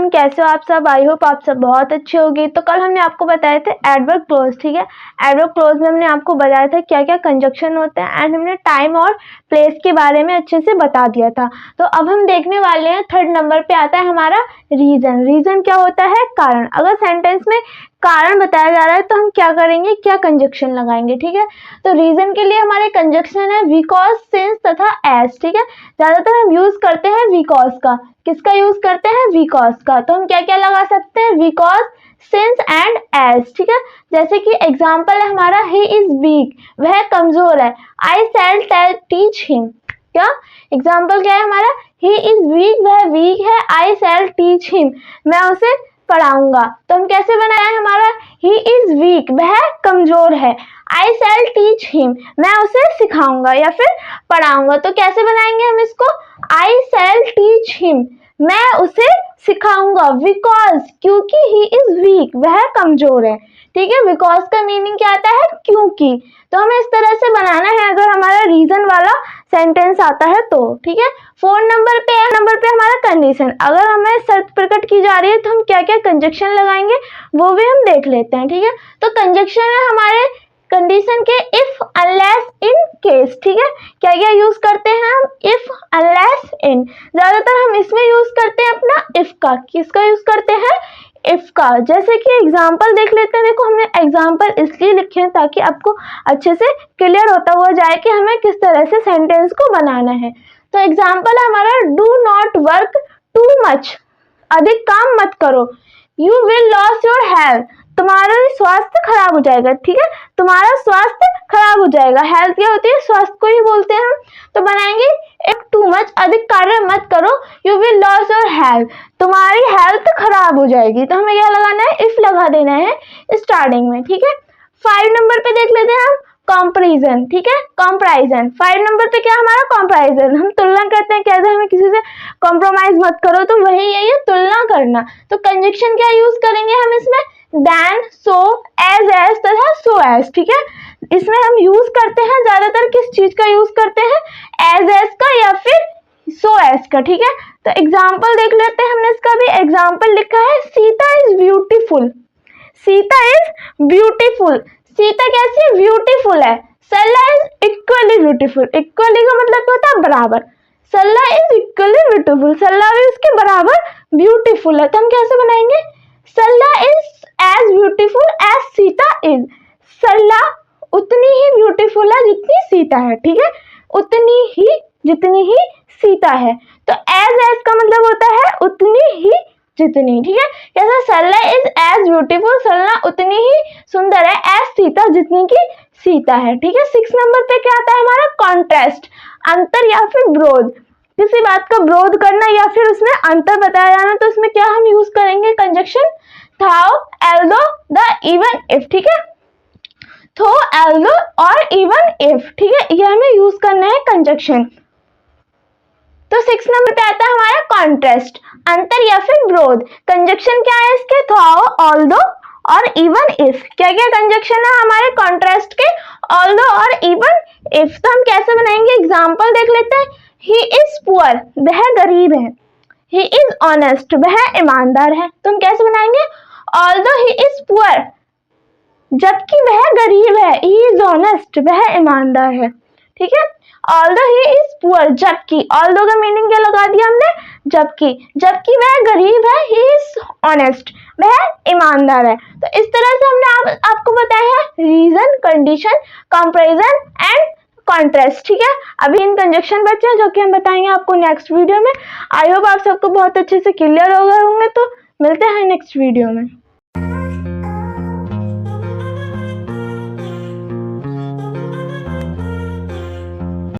Everyone, कैसे हो आप सब। आई होप आप सब बहुत अच्छे होंगे। तो कल हमने आपको बताए थे एडवर्ब क्लोज, ठीक है। एडवर्ब क्लोज में हमने आपको बताया था क्या क्या कंजक्शन होते हैं एंड हमने टाइम और प्लेस के बारे में अच्छे से बता दिया था। तो अब हम देखने वाले हैं, थर्ड नंबर पे आता है हमारा रीजन। रीजन क्या होता है? कारण। अगर सेंटेंस में कारण बताया जा रहा है तो हम क्या करेंगे, क्या कंजक्शन लगाएंगे, ठीक है। तो रीजन के लिए हमारे कंजक्शन है बिकॉज, सिंस तथा एज, ठीक है। ज्यादातर हम यूज करते हैं बिकॉज का। किसका यूज करते हैं? बिकॉज का। तो हम क्या क्या लगा सकते हैं? बिकॉज, सिंस एंड एज, ठीक है। जैसे कि एग्जाम्पल है हमारा, ही इज वीक, वह कमजोर है। आई शैल टीच हिम। क्या एग्जाम्पल क्या है हमारा? ही इज वीक, वह वीक है। आई शैल टीच हिम, मैं उसे पढ़ाऊंगा। तो हम कैसे बनाया है हमारा? ही इज वीक, वह कमजोर है। आई शैल टीच हिम, मैं उसे सिखाऊंगा या फिर पढ़ाऊंगा। तो कैसे बनाएंगे हम इसको? आई शैल टीच हिम, मैं उसे सिखाऊंगा। बिकॉज, क्योंकि ही इज वीक, वह कमजोर है, ठीक है। बिकॉज का मीनिंग क्या आता है? क्योंकि। तो हमें इस तरह से बनाना है अगर हमारा रीजन वाला सेंटेंस आता है तो, ठीक है। 4 नंबर पे हमारा कंडीशन। अगर हमें शर्त प्रकट की जा रही है तो हम क्या क्या कंजक्शन लगाएंगे वो भी हम देख लेते हैं, ठीक है। तो कंजक्शन है हमारे कंडीशन के इफ, अनलेस, इन, केस, ठीक है। क्या क्या यूज करते हैं हम? इफ, अनलेस, इन। ज्यादातर हम इसमें यूज करते हैं अपना इफ का। किसका यूज करते हैं? इफ का। जैसे कि एग्जाम्पल देख लेते हैं। देखो, हमने एग्जाम्पल इसलिए लिखे हैं ताकि आपको अच्छे से क्लियर होता हुआ जाए कि हमें किस तरह से सेंटेंस को बनाना है। तो एग्जाम्पल है हमारा, do not work too much, अधिक काम मत करो। You will loss your health, तुम्हारा स्वास्थ्य खराब हो जाएगा, ठीक है। तुम्हारा स्वास्थ्य खराब हो जाएगा। हेल्थ क्या होती है? स्वास्थ्य को ही बोलते हैं हम। तो बनाएंगे इफ टू मच, अधिक कार्य मत करो। You will loss your health, तुम्हारी हेल्थ खराब हो जाएगी। तो हमें क्या लगाना है? इफ लगा देना है स्टार्टिंग में, ठीक है। 5 नंबर पे देख लेते हैं हम, कंपैरिजन, ठीक है। कंपैरिजन 5 नंबर पे क्या हमारा? कंपैरिजन। हम तुलना करते हैं, कहते हैं हमें किसी से कॉम्प्रोमाइज मत करो, तो वही यही है तुलना करना। तो कंजक्शन क्या यूज करेंगे हम इसमें? देन, सो, एज तथा सो एज, ठीक है। इसमें हम यूज करते हैं ज्यादातर किस चीज का यूज करते हैं? एज का या फिर सो एज का, ठीक है। तो एग्जाम्पल देख लेते हैं। हमने इसका भी एग्जाम्पल लिखा है, Sita is beautiful. Sita is beautiful, Sita कैसी है? ब्यूटीफुल है। Sarla is equally beautiful, equally का मतलब होता है बराबर। Sarla is equally beautiful, Sarla भी उसके बराबर ब्यूटीफुल है। तो हम कैसे बनाएंगे? Sarla is as beautiful as Sita is, Sarla उतनी ही ब्यूटीफुल है जितनी सीता है, ठीक है। उतनी ही, जितनी ही सीता है। तो एज का मतलब होता है उतनी ही, जितनी, ठीक है। जैसे सरला इज एज ब्यूटीफुल, सरला उतनी ही सुंदर है एज सीता, जितनी की सीता है, ठीक है। 6 नंबर पे क्या आता है हमारा? कॉन्ट्रास्ट, अंतर या फिर विरोध। किसी बात का विरोध करना या फिर उसमें अंतर बताया जाना, तो उसमें क्या हम यूज करेंगे? कंजक्शन थाउ, एल्दो, द, इवन, इफ, ठीक है। थो, एल्दो और इवन इफ, ठीक है। ये हमें यूज करना है कंजक्शन। तो 6 नंबर पे आता है हमारा कॉन्ट्रास्ट, अंतर या फिर विरोध। कंजक्शन क्या है इसके? थाउ, ऑल्दो और इवन इफ। क्या क्या कंजक्शन है हमारे कॉन्ट्रास्ट के? ऑल्दो और इवन इफ। तो हम कैसे बनाएंगे? एग्जाम्पल देख लेते हैं। ही इज पुअर, वह गरीब है। ही इज ऑनेस्ट, वह ईमानदार है। तो हम कैसे बनाएंगे? ऑल्दो ही इज पुअर, जबकि वह गरीब है। ही इज ऑनेस्ट, वह ईमानदार है, ठीक है। ऑल्दो ही इज पुअर, जबकि। ऑल्दो का मीनिंग क्या लगा दिया हमने? जबकि। जबकि वह गरीब है, ही इज ऑनेस्ट, वह ईमानदार है। तो इस तरह से हमने आपको बताया है reason, condition, comparison and contrast, ठीक है। अभी इन कंजक्शन बचे हैं जो कि हम बताएंगे आपको नेक्स्ट वीडियो में। आई होप आप सबको बहुत अच्छे से क्लियर हो गए होंगे। तो मिलते हैं नेक्स्ट वीडियो में।